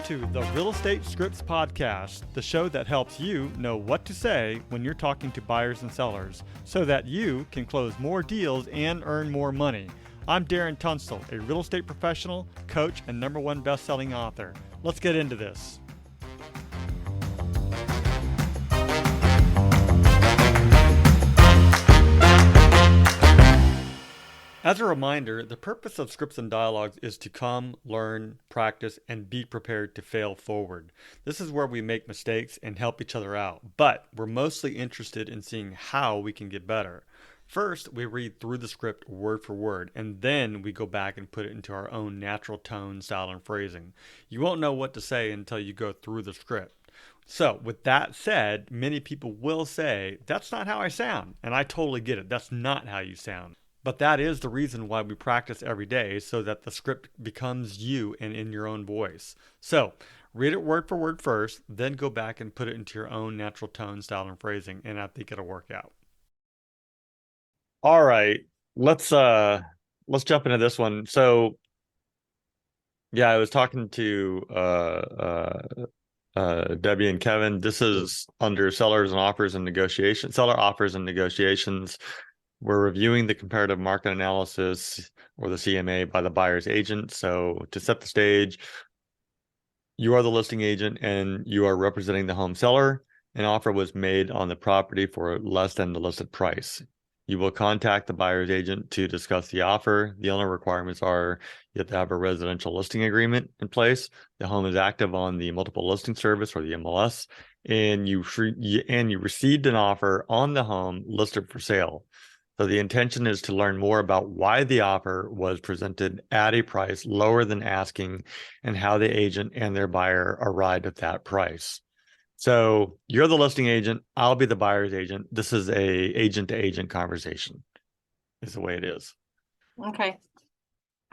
to the Real Estate Scripts Podcast, the show that helps you know what to say when you're talking to buyers and sellers so that you can close more deals and earn more money. I'm Darren Tunstall, a real estate professional, coach, and #1 best-selling author. Let's get into this. As a reminder, the purpose of Scripts and Dialogues is to come, learn, practice, and be prepared to fail forward. This is where we make mistakes and help each other out, but we're mostly interested in seeing how we can get better. First, we read through the script word for word, and then we go back and put it into our own natural tone, style, and phrasing. You won't know what to say until you go through the script. So, with that said, many people will say, that's not how I sound, and I totally get it. That's not how you sound. But that is the reason why we practice every day, so that the script becomes you and in your own voice. So, read it word for word first, then go back and put it into your own natural tone, style, and phrasing, and I think it'll work out. All right, let's jump into this one. So, yeah, I was talking to Debbie and Kevin. This is under sellers and offers and negotiations, seller offers and negotiations. We're reviewing the comparative market analysis, or the CMA, by the buyer's agent. So to set the stage, you are the listing agent and you are representing the home seller. An offer was made on the property for less than the listed price. You will contact the buyer's agent to discuss the offer. The only requirements are you have to have a residential listing agreement in place. The home is active on the multiple listing service, or the MLS, and you received an offer on the home listed for sale. So the intention is to learn more about why the offer was presented at a price lower than asking and how the agent and their buyer arrived at that price. So you're the listing agent. I'll be the buyer's agent. This is a agent-to-agent conversation, is the way it is. Okay.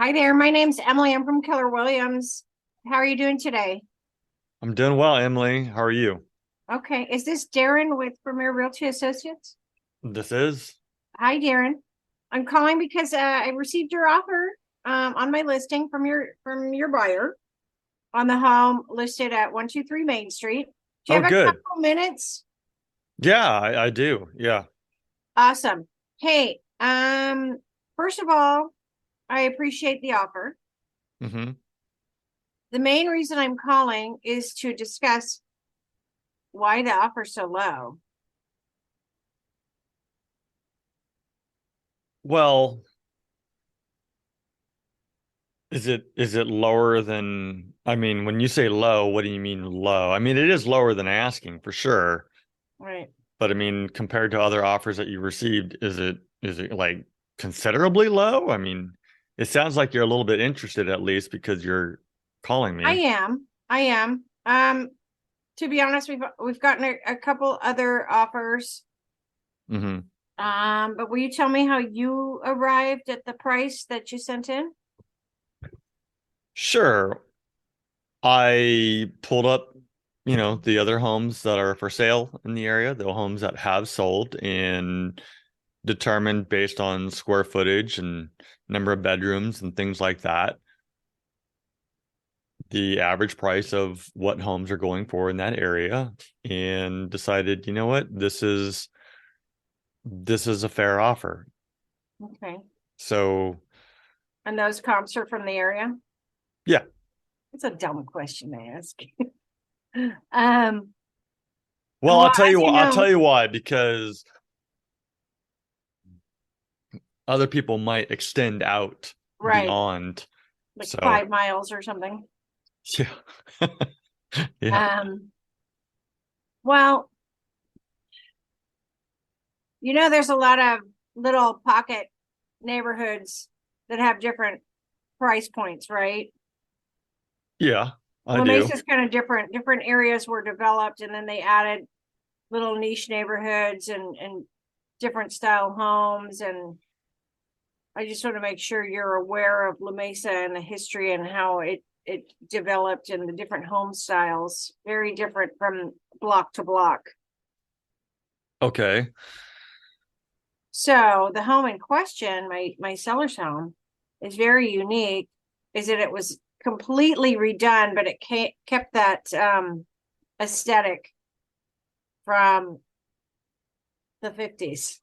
Hi there. My name's Emily. I'm from Keller Williams. How are you doing today? I'm doing well, Emily. How are you? Okay. Is this Darren with Premier Realty Associates? This is. Hi, Darren. I'm calling because I received your offer on my listing from your buyer on the home listed at 123 Main Street. Do you have a couple minutes? Yeah, I do. Yeah. Awesome. Hey, first of all, I appreciate the offer. Mm-hmm. The main reason I'm calling is to discuss why the offer's so low. Well, is it lower than, I mean, when you say low, what do you mean low? I mean, it is lower than asking for sure. Right. But I mean, compared to other offers that you received, is it like considerably low? I mean, it sounds like you're a little bit interested, at least, because you're calling me. I am. To be honest, we've gotten a couple other offers. Mm-hmm. But will you tell me how you arrived at the price that you sent in? Sure. I pulled up, the other homes that are for sale in the area, the homes that have sold, and determined based on square footage and number of bedrooms and things like that, the average price of what homes are going for in that area, and decided, you know what, this is a fair offer. Okay. So. And those comps are from the area? Yeah. It's a dumb question to ask. Well, I'll tell you why, because other people might extend out beyond, like 5 miles or something. Yeah. Yeah. Well, there's a lot of little pocket neighborhoods that have different price points, right? Yeah, I do. do. Mesa's kind of different. Different areas were developed, and then they added little niche neighborhoods and different style homes. And I just want to make sure you're aware of La Mesa and the history and how it developed, and the different home styles, very different from block to block. Okay. So the home in question, my seller's home, is very unique. Is that it was completely redone, but it kept that aesthetic from the 50s.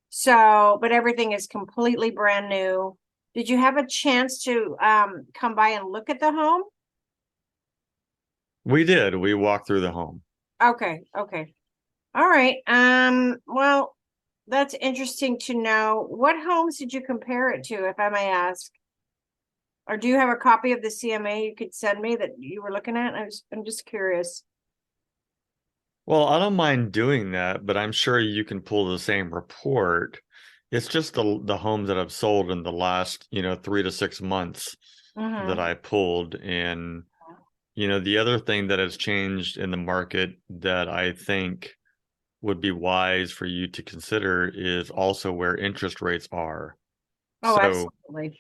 So, but everything is completely brand new. Did you have a chance to come by and look at the home? We did. We walked through the home. Okay, okay. All right. Well, that's interesting to know. What homes did you compare it to, if I may ask? Or do you have a copy of the CMA you could send me that you were looking at? I'm just curious. Well, I don't mind doing that, but I'm sure you can pull the same report. It's just the homes that have sold in the last, 3 to 6 months that Mm-hmm. I pulled. And, the other thing that has changed in the market that I think would be wise for you to consider is also where interest rates are. Oh, So, absolutely.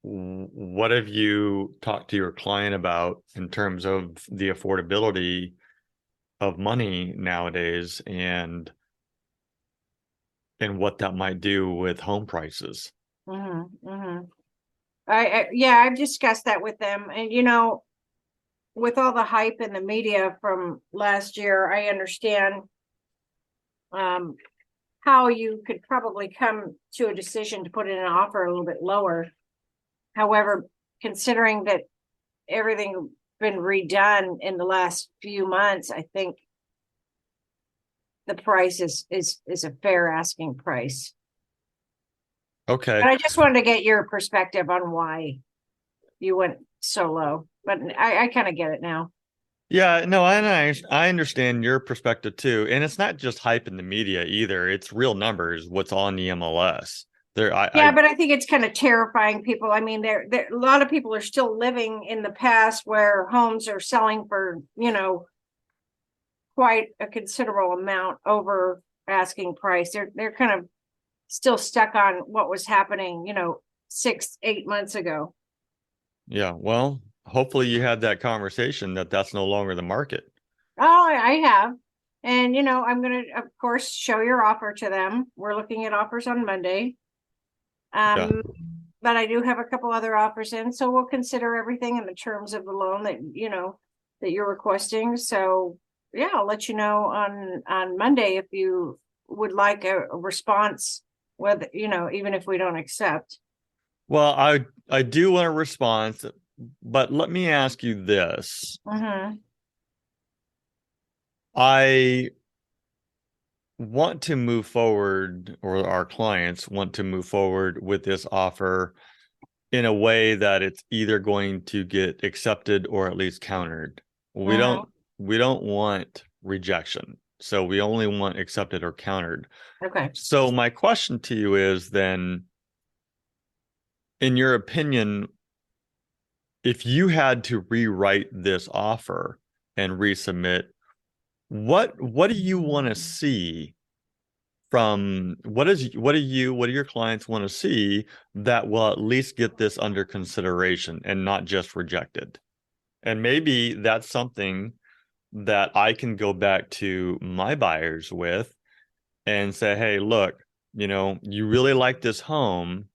what have you talked to your client about in terms of the affordability of money nowadays and what that might do with home prices? Mm-hmm. Mm-hmm. Yeah, I've discussed that with them. And with all the hype in the media from last year, I understand um how you could probably come to a decision to put in an offer a little bit lower. However, considering that everything been redone in the last few months, I think the price is a fair asking price. Okay. But I just wanted to get your perspective on why you went so low. But I kind of get it now. Yeah, no, I understand your perspective too. And it's not just hype in the media either. It's real numbers, what's on the MLS. There Yeah, but I think it's kind of terrifying people. I mean, there a lot of people are still living in the past where homes are selling for, quite a considerable amount over asking price. They're kind of still stuck on what was happening, 6, 8 months ago. yeah, well, hopefully you had that conversation that's no longer the market. Oh, I have. And I'm gonna of course show your offer to them. We're looking at offers on Monday. Yeah. Um, but I do have a couple other offers in, so we'll consider everything in the terms of the loan that you're requesting. So yeah, I'll let you know on Monday if you would like a response, whether even if we don't accept. Well, I do want a response, but let me ask you this. Mm-hmm. I want to move forward, or our clients want to move forward with this offer in a way that it's either going to get accepted or at least countered. We Mm-hmm. don't we don't want rejection. So we only want accepted or countered. Okay. So my question to you is then, in your opinion, if you had to rewrite this offer and resubmit, what do you want to see from what do your clients want to see that will at least get this under consideration and not just rejected? And maybe that's something that I can go back to my buyers with and say, hey, look, you really like this home.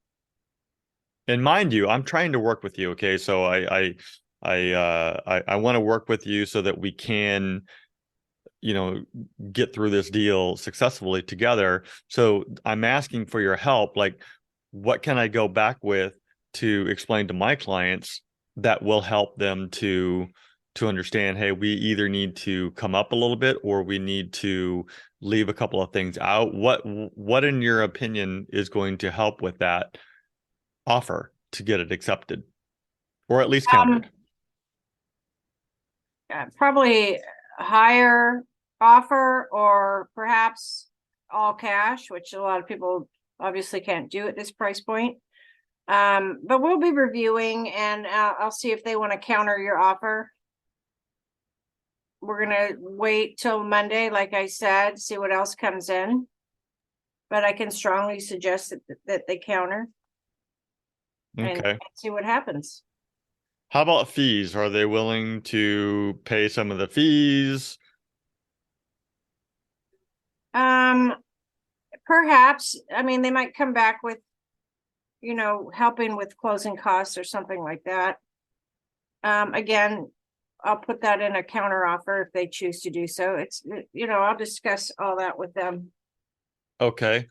And mind you, I'm trying to work with you. Okay. So I want to work with you so that we can, you know, get through this deal successfully together. So I'm asking for your help. Like, what can I go back with to explain to my clients that will help them to understand, hey, we either need to come up a little bit or we need to leave a couple of things out. What in your opinion is going to help with that offer to get it accepted or at least countered? Um, Probably higher offer or perhaps all cash, which a lot of people obviously can't do at this price point. But we'll be reviewing and I'll see if they want to counter your offer. We're gonna wait till Monday, like I said, see what else comes in. But I can strongly suggest that they counter and Okay. see what happens. How about fees? Are they willing to pay some of the fees? Um, Perhaps, I mean, they might come back with helping with closing costs or something like that. Again, I'll put that in a counter offer if they choose to do so. I'll discuss all that with them. Okay.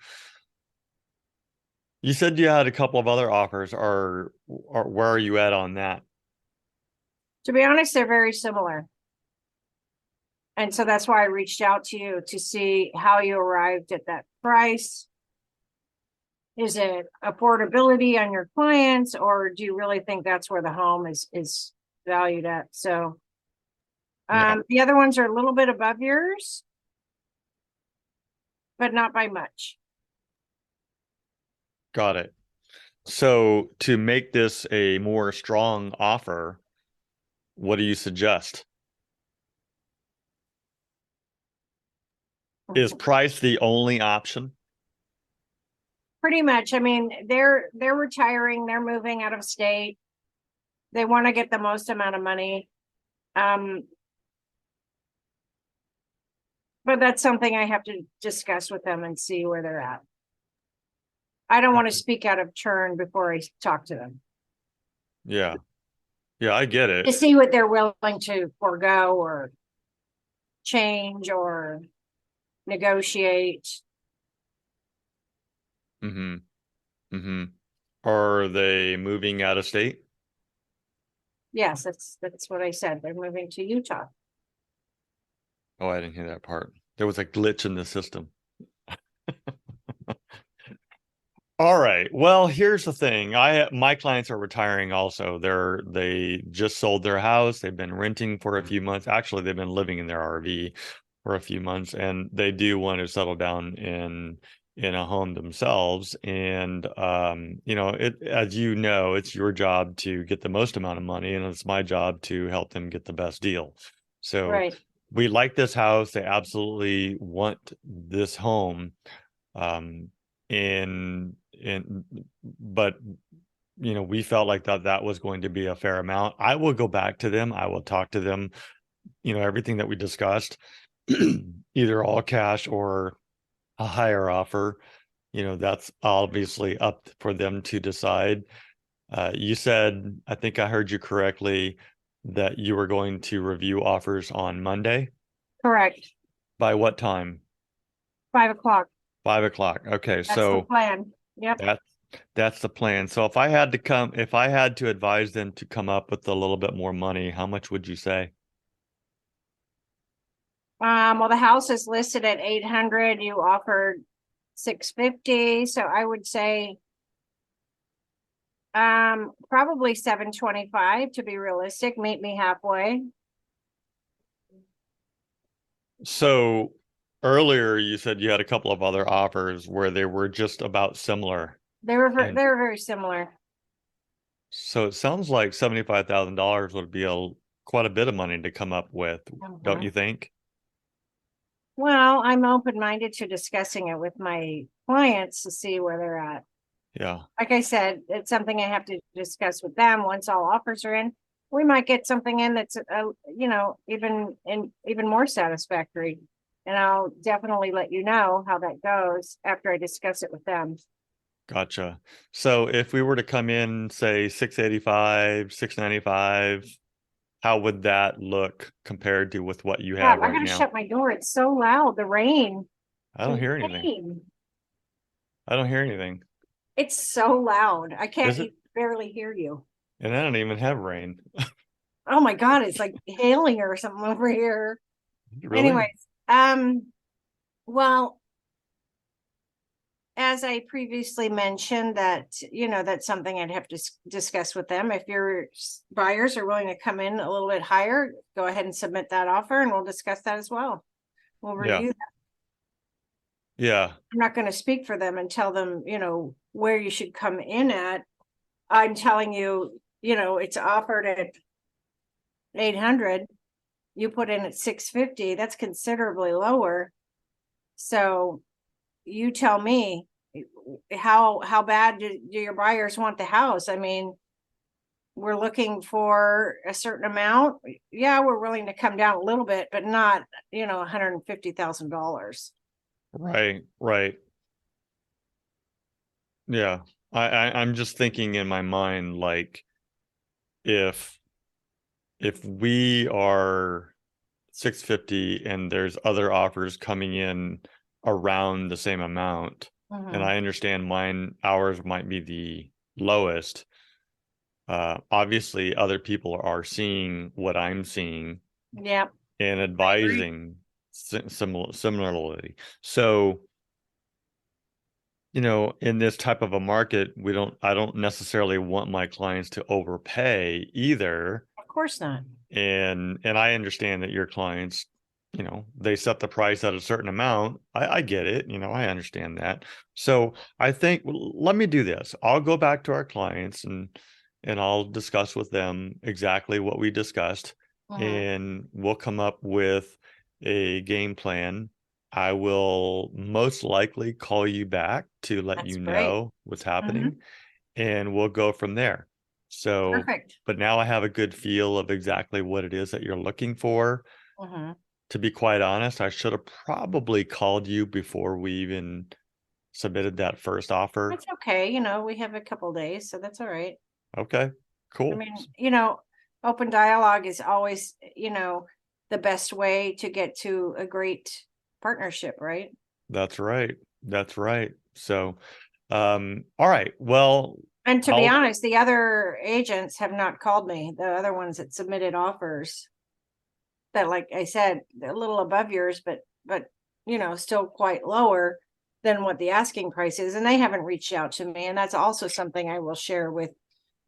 You said you had a couple of other offers. Or where are you at on that? To be honest, they're very similar. And so that's why I reached out to you to see how you arrived at that price. Is it affordability on your clients, or do you really think that's where the home is valued at? So Yeah, the other ones are a little bit above yours, but not by much. got it. So to make this a more strong offer, what do you suggest? Is price the only option? Pretty much. I mean, they're retiring, they're moving out of state. They want to get the most amount of money. But that's something I have to discuss with them and see where they're at. I don't want to speak out of turn before I talk to them Yeah. Yeah, I get to it. see what they're willing to forego or change or negotiate. Mm-hmm. Mm-hmm. Are they moving out of state? Yes, that's what I said. They're moving to Utah. Oh, I didn't hear that part. There was a glitch in the system. All right. Well, here's the thing. My clients are retiring also. They just sold their house. They've been renting for a few months. Actually, they've been living in their RV for a few months, and they do want to settle down in a home themselves. And as you know, it's your job to get the most amount of money, and it's my job to help them get the best deal. So Right. we like this house. They absolutely want this home. Um, and but we felt like that was going to be a fair amount. I will go back to them. I will talk to them, everything that we discussed, either all cash or a higher offer. That's obviously up for them to decide. You said, I think I heard you correctly, that you were going to review offers on Monday. Correct. By what time? 5 o'clock. 5 o'clock. Okay, That's the so plan. Yep. that that's the plan. So if I had to advise them to come up with a little bit more money, how much would you say? Well, the house is listed at 800. You offered 650. So I would say probably 725 to be realistic. Meet me halfway. So earlier you said you had a couple of other offers where they were just about similar. And They were very similar. so it sounds like $75,000 would be quite a bit of money to come up with, don't Mhm. you think? Well, I'm open-minded to discussing it with my clients to see where they're at. Yeah, Like I said, it's something I have to discuss with them once all offers are in. We might get something in that's even more satisfactory. And I'll definitely let you know how that goes after I discuss it with them. gotcha. So if we were to come in, say 685, 695, how would that look compared to with what you Yeah, have I right gotta now? shut my door. It's so loud. The rain. I don't The hear anything. rain. I don't hear anything. It's so loud. I Is can't it? barely hear you. And I don't even have rain. Oh my God, it's like hailing or something over here. Really? Anyways, well, as I previously mentioned, that's something I'd have to discuss with them. If your buyers are willing to come in a little bit higher, go ahead and submit that offer and we'll discuss that as well. We'll Yeah. review that. Yeah. I'm not going to speak for them and tell them, where you should come in at. I'm telling you, it's offered at 800. You put in at 650. That's considerably lower. So you tell me, how bad do your buyers want the house? I mean, we're looking for a certain amount. Yeah, we're willing to come down a little bit, but not, $150,000. Right. Right. Yeah. I'm just thinking in my mind, like if we are 650 and there's other offers coming in around the same amount, and Mhm. I understand mine ours might be the lowest. Obviously, other people are seeing what I'm seeing Yep, and I agree. advising similarly. So, in this type of a market, I don't necessarily want my clients to overpay either. Of course not. And I understand that your clients, they set the price at a certain amount. I get it, I understand that. So I think let me do this. I'll go back to our clients and I'll discuss with them exactly what we discussed, Mhm. and we'll come up with a game plan. I will most likely call you back to let That's you great. know what's Hmm. happening, and we'll go from there. So, Perfect. but now I have a good feel of exactly what it is that you're looking for. Hmm. To be quite honest, I should have probably called you before we even submitted that first offer. That's okay. We have a couple days, so that's all right. Okay, I cool. mean, open dialogue is always, the best way to get to a great partnership, right? That's right. That's right. So, all right. Well, And to be I'll honest, the other agents have not called me, the other ones that submitted offers that, like I said, they're a little above yours, but still quite lower than what the asking price is. And they haven't reached out to me. And that's also something I will share with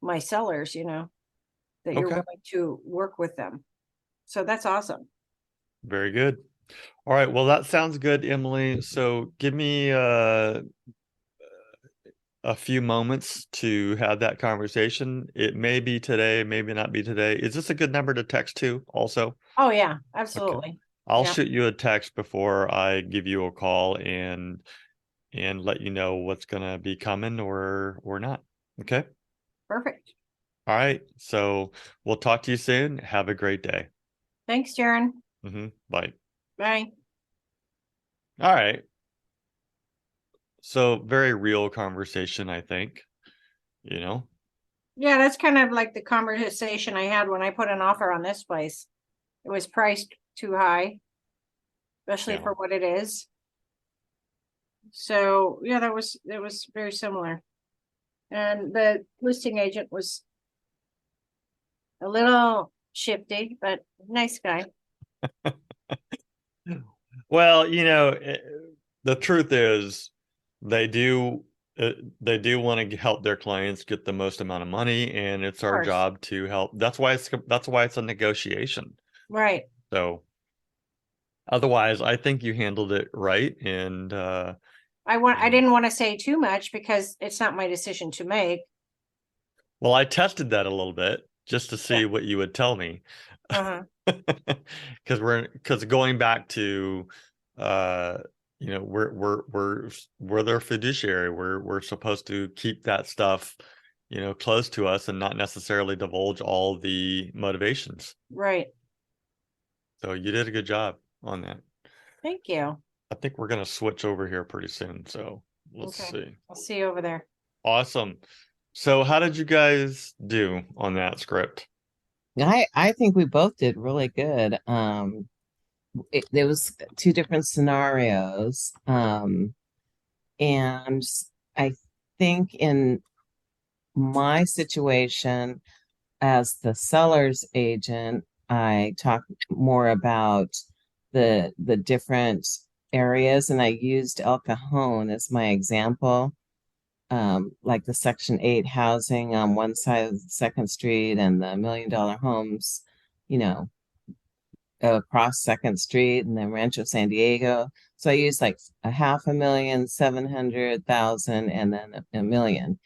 my sellers, that you're okay. willing to work with them. So that's awesome. Very good. All right. Well, that sounds good, Emily. So give me a few moments to have that conversation. It may be today, maybe not be today. Is this a good number to text to also? Oh yeah, Okay. absolutely. I'll Yeah, shoot you a text before I give you a call and let you know what's gonna be coming or not. Okay? perfect. All right. So we'll talk to you soon. Have a great day. Thanks, Jaron. Bye. Bye. All right. So very real conversation, I think, you know? Yeah, that's kind of like the conversation I had when I put an offer on this place. It was priced too high, especially Yeah. for what it is. So yeah, that was very similar. And the listing agent was a little shifty, but nice guy. Well, the truth is they do they do want to help their clients get the most amount of money, and it's Of our course. job to help. That's why it's a negotiation. Right. So otherwise, I think you handled it right, and I and didn't want to say too much because it's not my decision to make. well, I tested that a little bit just to Yeah. see what you would tell me. Uh-huh. Because going back to uh we're their fiduciary. We're supposed to keep that stuff close to us and not necessarily divulge all the motivations. Right. So you did a good job on that. Thank you. I think we're going to switch over here pretty soon, so let's Okay. see. I'll see you over there. Awesome. So how did you guys do on that script? I think we both did really good. There was two different scenarios, and I think in my situation as the seller's agent, I talked more about the different areas, and I used El Cajon as my example. Like the Section 8 housing on one side of Second Street and the $1 million homes, you know, across Second Street and then Rancho San Diego. So I used like a half a million, 700,000, and then a million.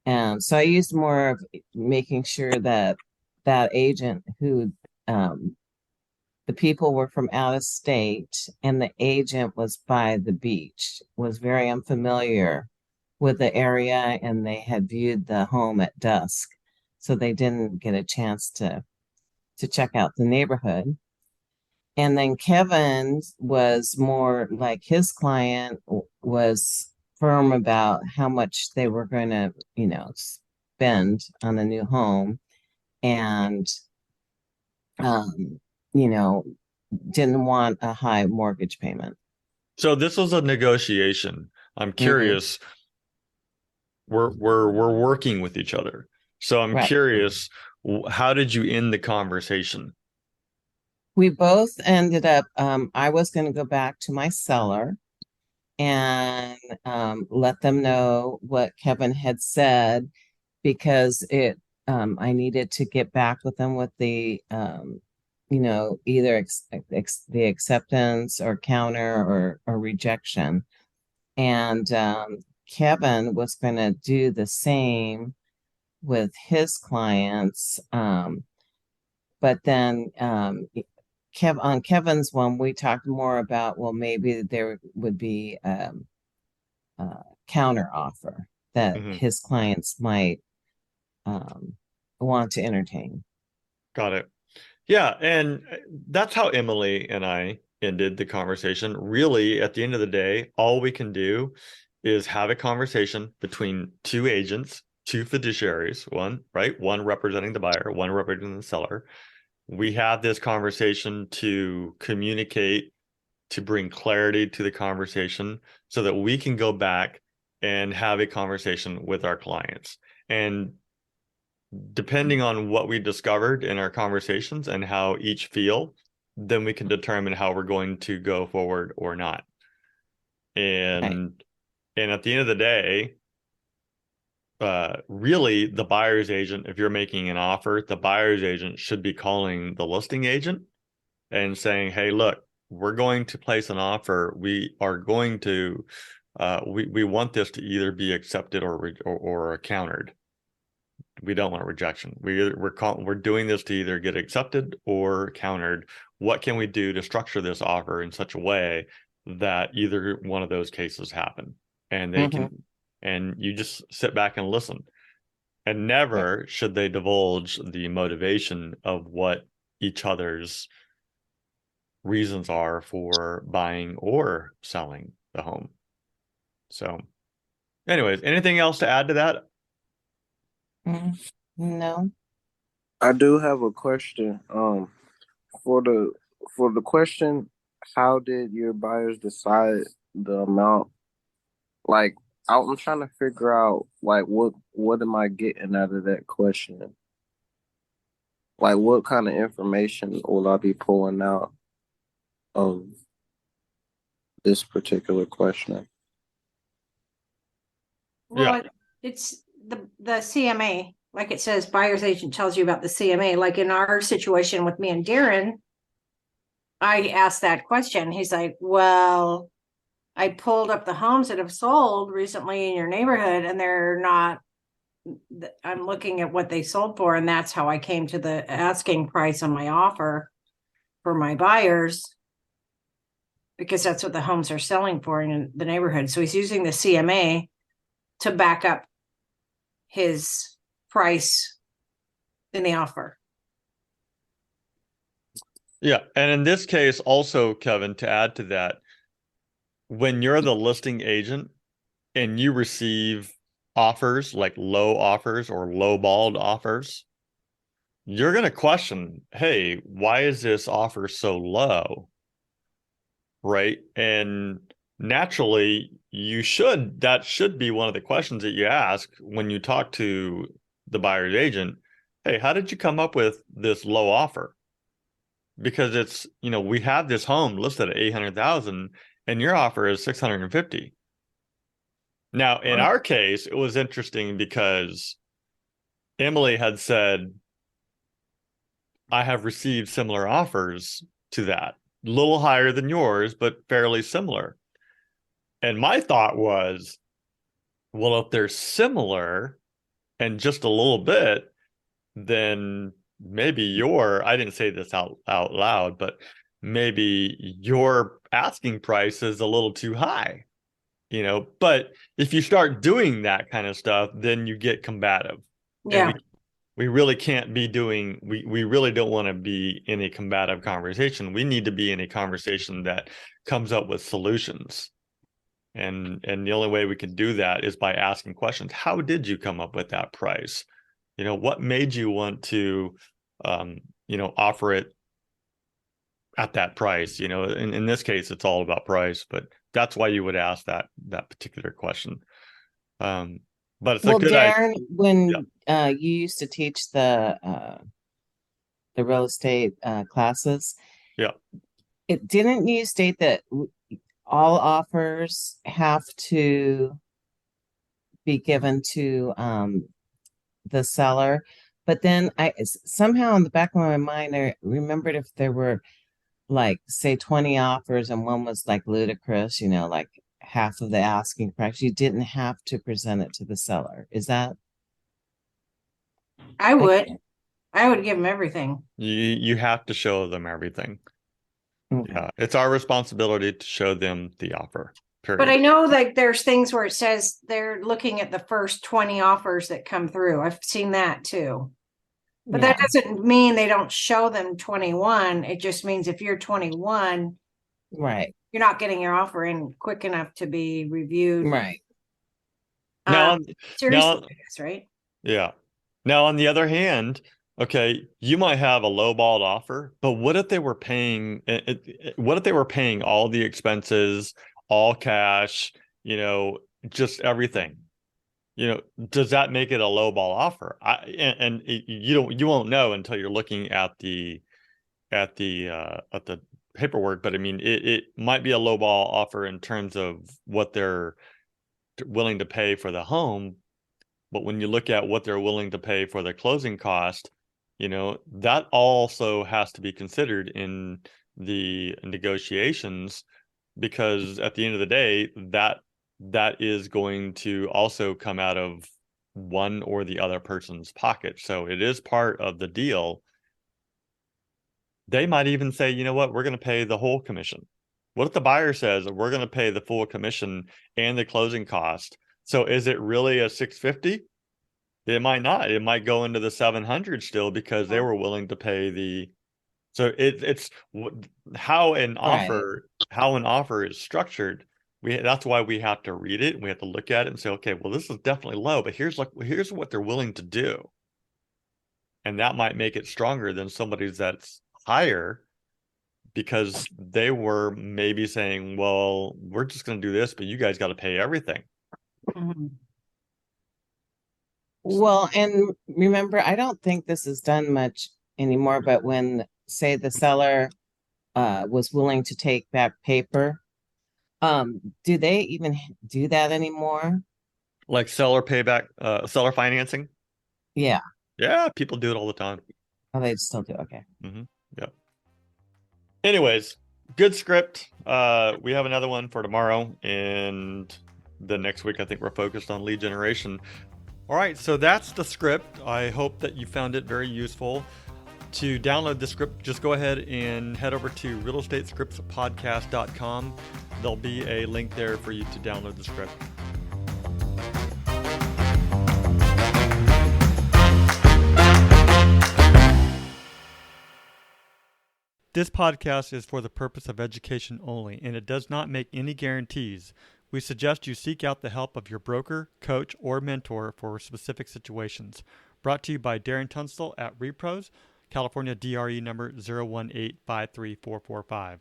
And so I used more of making sure that that agent who um, the people were from out of state and the agent was by the beach, was very unfamiliar with the area, and they had viewed the home at dusk. So they didn't get a chance to check out the neighborhood. And then Kevin was more like his client was firm about how much they were going to, spend on a new home, and um, you know, didn't want a high mortgage payment. So this was a negotiation. I'm Hmm. curious. We're working with each other. So I'm Right. curious, how did you end the conversation? We both ended up, I was going to go back to my seller and let them know what Kevin had said, because I needed to get back with them with the, either the acceptance or counter or rejection. And Kevin was going to do the same with his clients. But then on Kevin's one, we talked more about, well, maybe there would be a counter offer that Mhm. his clients might um, want to entertain. Got it. Yeah, and that's how Emily and I ended the conversation. Really, at the end of the day, all we can do is have a conversation between two agents, two fiduciaries, one, right? One representing the buyer, one representing the seller. We have this conversation to communicate, to bring clarity to the conversation so that we can go back and have a conversation with our clients. And depending on what we discovered in our conversations and how each feel, then we can determine how we're going to go forward or not. Right. And at the end of the day, really the buyer's agent, if you're making an offer, the buyer's agent should be calling the listing agent and saying, "Hey, look, we're going to place an offer. We are going to, we want this to either be accepted or countered. We don't want rejection. We're doing this to either get accepted or countered. What can we do to structure this offer in such a way that either one of those cases happen?" And they Hmm. can, and you just sit back and listen. And Right. never should they divulge the motivation of what each other's reasons are for buying or selling the home. So, anyways, anything else to add to that? Mm, no. I do have a question. For the for the question, how did your buyers decide the amount? Like, I'm trying to figure out like what am I getting out of that question? Like, what kind of information will I be pulling out of this particular question? Yeah. Well, it's the CMA, like it says, buyer's agent tells you about the CMA. Like in our situation with me and Darren, I asked that question. He's like, well, I pulled up the homes that have sold recently in your neighborhood, and they're not. I'm looking at what they sold for, and that's how I came to the asking price on my offer for my buyers, because that's what the homes are selling for in the neighborhood. So he's using the CMA to back up his price in the offer. Yeah. And in this case, also, Kevin, to add to that, when you're the listing agent and you receive offers like low offers or low-balled offers, you're going to question, hey, why is this offer so low? Right? And naturally, that should be one of the questions that you ask when you talk to the buyer's agent. Hey, how did you come up with this low offer? Because it's, we have this home listed at 800,000 and your offer is 650. Now, in our case, it was interesting because Emily had said, I have received similar offers to that, a little higher than yours, but fairly similar. And my thought was, well, if they're similar and just a little bit, then maybe I didn't say this out loud, but maybe your asking price is a little too high, But if you start doing that kind of stuff, then you get combative. And Yeah. we really can't be doing, we really don't want to be in a combative conversation. We need to be in a conversation that comes up with solutions. And the only way we can do that is by asking questions. How did you come up with that price? What made you want to, offer it at that price? In this case, it's all about price, but that's why you would ask that particular question. But it's a Well, good idea. Darren, when you used to teach the real estate classes, Yeah. Didn't you state that all offers have to be given to the seller? But then somehow in the back of my mind, I remembered if there were like say 20 offers and one was like ludicrous, like half of the asking price, you didn't have to present it to the seller. Is that? I would give them everything. You have to show them everything. Okay. Yeah, it's our responsibility to show them the offer. Period. But I know like there's things where it says they're looking at the first 20 offers that come through. I've seen that too. But that doesn't mean they don't show them 21. It just means if you're 21, right, you're not getting your offer in quick enough to be reviewed. right. Seriously, I guess, right? Yeah. Now, on the other hand, okay, you might have a lowballed offer, but what if they were paying? What if they were paying all the expenses, all cash? Just everything. Does that make it a lowball offer? You won't know until you're looking at the paperwork. But I mean, it might be a lowball offer in terms of what they're willing to pay for the home. But when you look at what they're willing to pay for the closing cost, that also has to be considered in the negotiations, because at the end of the day, that is going to also come out of one or the other person's pocket. So it is part of the deal. They might even say, you know what, we're going to pay the whole commission. What if the buyer says we're going to pay the full commission and the closing cost? So is it really a 650? It might not. It might go into the 700 still, because they were willing to pay the. So it's how an offer is structured. That's why we have to read it and we have to look at it and say, okay, well, this is definitely low, but here's what they're willing to do, and that might make it stronger than somebody's that's higher, because they were maybe saying, well, we're just going to do this, but you guys got to pay everything. Mm-hmm. Well, and remember, I don't think this is done much anymore, but when, say, the seller was willing to take back paper, do they even do that anymore? Like seller payback, seller financing. Yeah. Yeah, people do it all the time. Oh, they still do. Okay. Yeah. Anyways, good script. We have another one for tomorrow, and the next week I think we're focused on lead generation. All right, so that's the script. I hope that you found it very useful. To download the script, just go ahead and head over to realestatescriptspodcast.com. There'll be a link there for you to download the script. This podcast is for the purpose of education only, and it does not make any guarantees. We suggest you seek out the help of your broker, coach, or mentor for specific situations. Brought to you by Darren Tunstall at Repros, California DRE number 018534445.